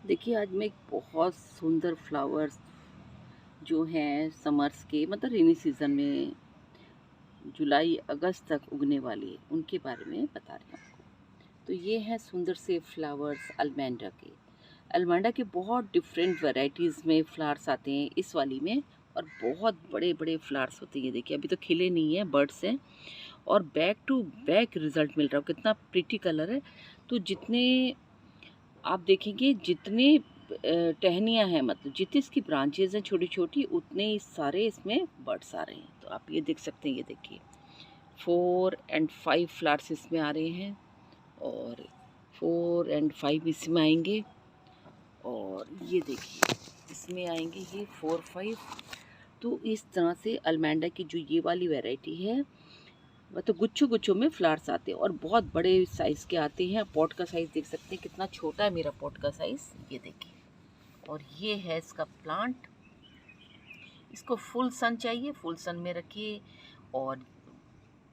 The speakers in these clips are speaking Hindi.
देखिए, आज मैं एक बहुत सुंदर फ्लावर्स जो हैं समर्स के मतलब रेनी सीज़न में जुलाई अगस्त तक उगने वाले उनके बारे में बता रही हूँ आपको। तो ये हैं सुंदर से फ्लावर्स अल्मेंडा के। अल्मेंडा के बहुत डिफरेंट वैराइटीज़ में फ्लावर्स आते हैं इस वाली में, और बहुत बड़े बड़े फ्लावर्स होते हैं। ये देखिए, अभी तो खिले नहीं हैं, बर्ड्स हैं, और बैक टू बैक रिजल्ट मिल रहा है। कितना प्रिटी कलर है। तो जितने आप देखेंगे, जितने टहनियाँ हैं, मतलब जितनी इसकी ब्रांचेज़ हैं छोटी छोटी, उतने ही सारे इसमें बर्ड्स आ रहे हैं। तो आप ये देख सकते हैं, ये देखिए 4 एंड 5 फ्लावर्स इसमें आ रहे हैं, और 4 एंड 5 इसमें आएंगे, और ये देखिए इसमें आएंगे ये 4 5। तो इस तरह से अल्मेंडा की जो ये वाली वैरायटी है, वह तो गुच्छों गुच्छों में फ्लावर्स आते हैं, और बहुत बड़े साइज़ के आते हैं। पॉट का साइज़ देख सकते हैं कितना छोटा है मेरा पॉट का साइज़, ये देखिए। और ये है इसका प्लांट। इसको फुल सन चाहिए, फुल सन में रखिए। और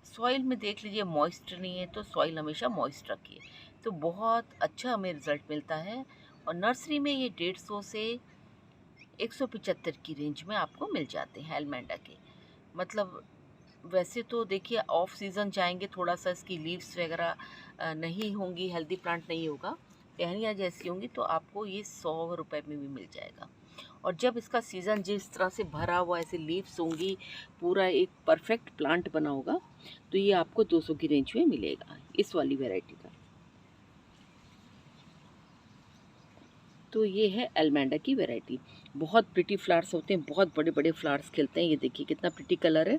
सॉइल में देख लीजिए मॉइस्ट नहीं है, तो सॉइल हमेशा मॉइस्ट रखिए, तो बहुत अच्छा हमें रिज़ल्ट मिलता है। और नर्सरी में ये 150 से 175 की रेंज में आपको मिल जाते हैं अल्मेंडा के। मतलब वैसे तो देखिए ऑफ सीज़न जाएंगे, थोड़ा सा इसकी लीव्स वगैरह नहीं होंगी, हेल्दी प्लांट नहीं होगा, टहनियाँ जैसी होंगी, तो आपको ये 100 रुपये में भी मिल जाएगा। और जब इसका सीज़न जिस तरह से भरा हुआ ऐसे लीव्स होंगी, पूरा एक परफेक्ट प्लांट बना होगा, तो ये आपको 200 की रेंज में मिलेगा इस वाली वैरायटी का। तो ये है अल्मेंडा की वैरायटी। बहुत प्रिटी फ्लावर्स होते हैं, बहुत बड़े बड़े फ्लावर्स खिलते हैं। ये देखिए कितना प्रिटी कलर है।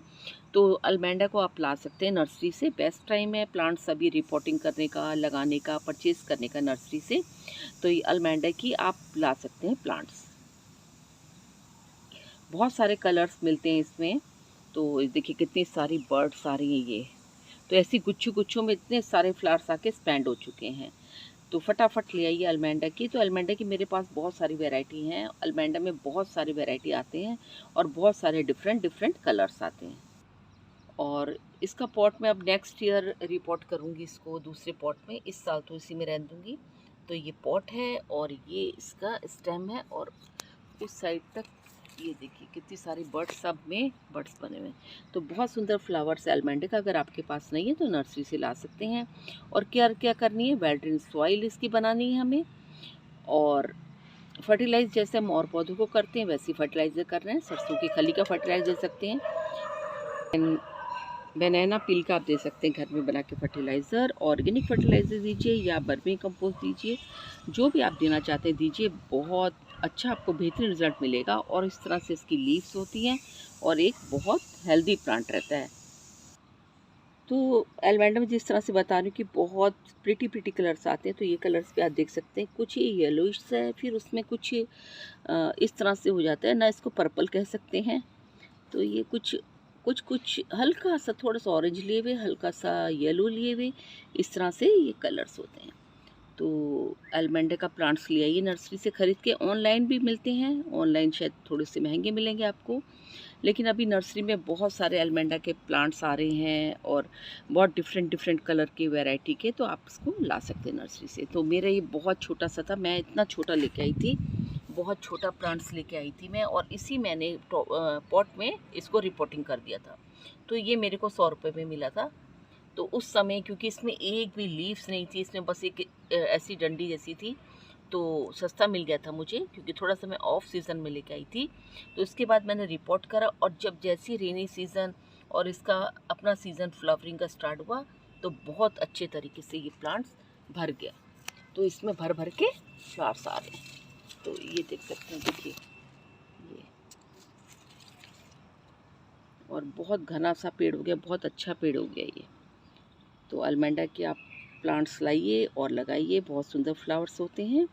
तो अल्मेंडा को आप ला सकते हैं नर्सरी से। बेस्ट टाइम है प्लांट्स अभी रिपोर्टिंग करने का, लगाने का, परचेज़ करने का नर्सरी से। तो ये अल्मेंडा की आप ला सकते हैं प्लांट्स। बहुत सारे कलर्स मिलते हैं इसमें। तो देखिए कितनी सारी बर्ड्स आ रही हैं ये। तो ऐसी गुच्छों गुच्छों में इतने सारे फ्लावर्स आके स्पेंड हो चुके हैं। तो फटाफट ले आइए अल्मेंडा की। तो अल्मेंडा की मेरे पास बहुत सारी वैरायटी हैं। अल्मेंडा में बहुत सारी वैरायटी आते हैं, और बहुत सारे डिफरेंट डिफरेंट कलर्स आते हैं। और इसका पॉट मैं अब नेक्स्ट ईयर रिपॉट करूँगी इसको दूसरे पॉट में। इस साल तो इसी में रहने दूँगी। तो ये पॉट है, और ये इसका स्टेम है, और उस साइड तक ये देखिए कितनी सारी बर्ड्स, सब में बर्ड्स बने हुए हैं। तो बहुत सुंदर फ्लावर्स है अल्मेंडा का। अगर आपके पास नहीं है तो नर्सरी से ला सकते हैं। और केयर क्या करनी है, वेल ड्रेन सॉइल इसकी बनानी है हमें। और फर्टिलाइज जैसे हम और पौधों को करते हैं वैसे फर्टिलाइजर कर रहे हैं। सरसों की खली का फर्टिलाइजर दे सकते हैं, बनाना पील का आप दे सकते हैं घर में बना के फर्टिलाइज़र। ऑर्गेनिक फर्टिलाइज़र दीजिए या बर्मी कंपोस्ट दीजिए, जो भी आप देना चाहते हैं दीजिए। बहुत अच्छा आपको बेहतरीन रिजल्ट मिलेगा। और इस तरह से इसकी लीव्स होती हैं, और एक बहुत हेल्दी प्लांट रहता है। तो एलवेंडर में जिस तरह से बता रही हूँ कि बहुत प्रिटी प्रिटी कलर्स आते हैं, तो ये कलर्स भी आप देख सकते हैं। कुछ ये येलोइश है, फिर उसमें कुछ इस तरह से हो जाता है ना, इसको पर्पल कह सकते हैं। तो ये कुछ कुछ कुछ हल्का सा थोड़ा सा ऑरेंज लिए हुए, हल्का सा येलो लिए हुए, इस तरह से ये कलर्स होते हैं। तो अल्मेंडा का प्लांट्स ले आइए नर्सरी से ख़रीद के। ऑनलाइन भी मिलते हैं, ऑनलाइन शायद थोड़े से महंगे मिलेंगे आपको, लेकिन अभी नर्सरी में बहुत सारे अल्मेंडा के प्लांट्स आ रहे हैं, और बहुत डिफरेंट डिफरेंट कलर के वैरायटी के। तो आप इसको ला सकते हैं नर्सरी से। तो मेरा ये बहुत छोटा सा था, मैं इतना छोटा लेके आई थी, बहुत छोटा प्लांट्स लेके आई थी मैं, और इसी मैंने पॉट में इसको रिपोर्टिंग कर दिया था। तो ये मेरे को 100 रुपये में मिला था। तो उस समय क्योंकि इसमें एक भी लीव्स नहीं थी, इसमें बस एक ऐसी डंडी जैसी थी, तो सस्ता मिल गया था मुझे, क्योंकि थोड़ा सा मैं ऑफ सीज़न में लेके आई थी। तो इसके बाद मैंने रिपोर्ट करा, और जब जैसी रेनी सीज़न और इसका अपना सीज़न फ्लावरिंग का स्टार्ट हुआ, तो बहुत अच्छे तरीके से ये प्लांट्स भर गया। तो इसमें भर भर के फ्लावर्स आ रहे हैं। तो ये देख सकते हैं, देखिए ये, और बहुत घना सा पेड़ हो गया, बहुत अच्छा पेड़ हो गया ये। तो अल्मेंडा के आप प्लांट्स लाइए और लगाइए, बहुत सुंदर फ्लावर्स होते हैं।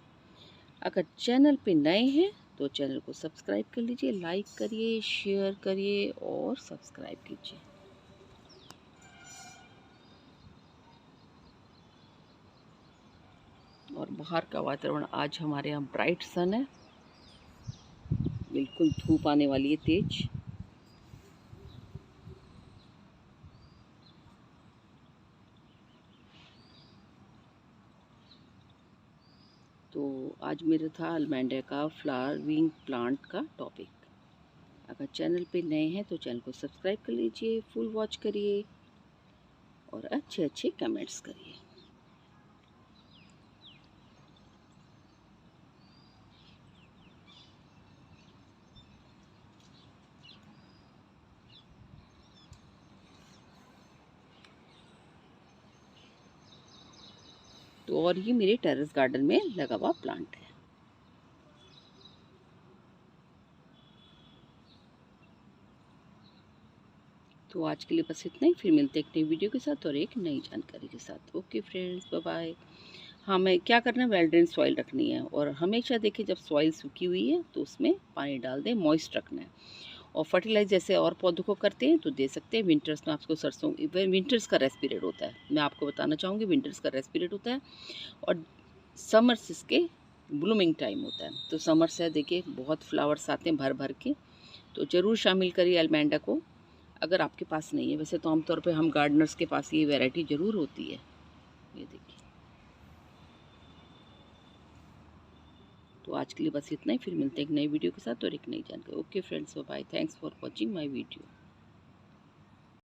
अगर चैनल पे नए हैं तो चैनल को सब्सक्राइब कर लीजिए, लाइक करिए, शेयर करिए और सब्सक्राइब कीजिए। और बाहर का वातावरण आज हमारे यहाँ ब्राइट सन है, बिल्कुल धूप आने वाली है तेज। तो आज मेरा था अलमेंडा का फ्लावरिंग प्लांट का टॉपिक। अगर चैनल पे नए हैं तो चैनल को सब्सक्राइब कर लीजिए, फुल वॉच करिए और अच्छे अच्छे कमेंट्स करिए। तो और ये मेरे टेरेस गार्डन में लगा हुआ प्लांट है। तो आज के लिए बस इतना ही, फिर मिलते हैं एक नई वीडियो के साथ और एक नई जानकारी के साथ। Okay friends, bye bye. हाँ, मैं क्या करना है, वेल ड्रेन सॉइल रखनी है और हमेशा देखिए जब सॉइल सूखी हुई है तो उसमें पानी डाल दें, मॉइस्ट रखना है। और फर्टिलाइज जैसे और पौधों को करते हैं तो दे सकते हैं। विंटर्स में आपको सरसों, विंटर्स का रेस्ट पीरियड होता है, मैं आपको बताना चाहूँगी विंटर्स का रेस्ट पीरियड होता है और समर्स इसके ब्लूमिंग टाइम होता है। तो समर्स है, देखिए बहुत फ्लावर्स आते हैं भर भर के, तो ज़रूर शामिल करिए अलमेंडा को अगर आपके पास नहीं है। वैसे तो आमतौर पे हम गार्डनर्स के पास ये वैरायटी ज़रूर होती है, ये देखिए। तो आज के लिए बस इतना ही, फिर मिलते हैं एक नई वीडियो के साथ और एक नई जानकारी। Okay friends, bye, thanks for watching my video.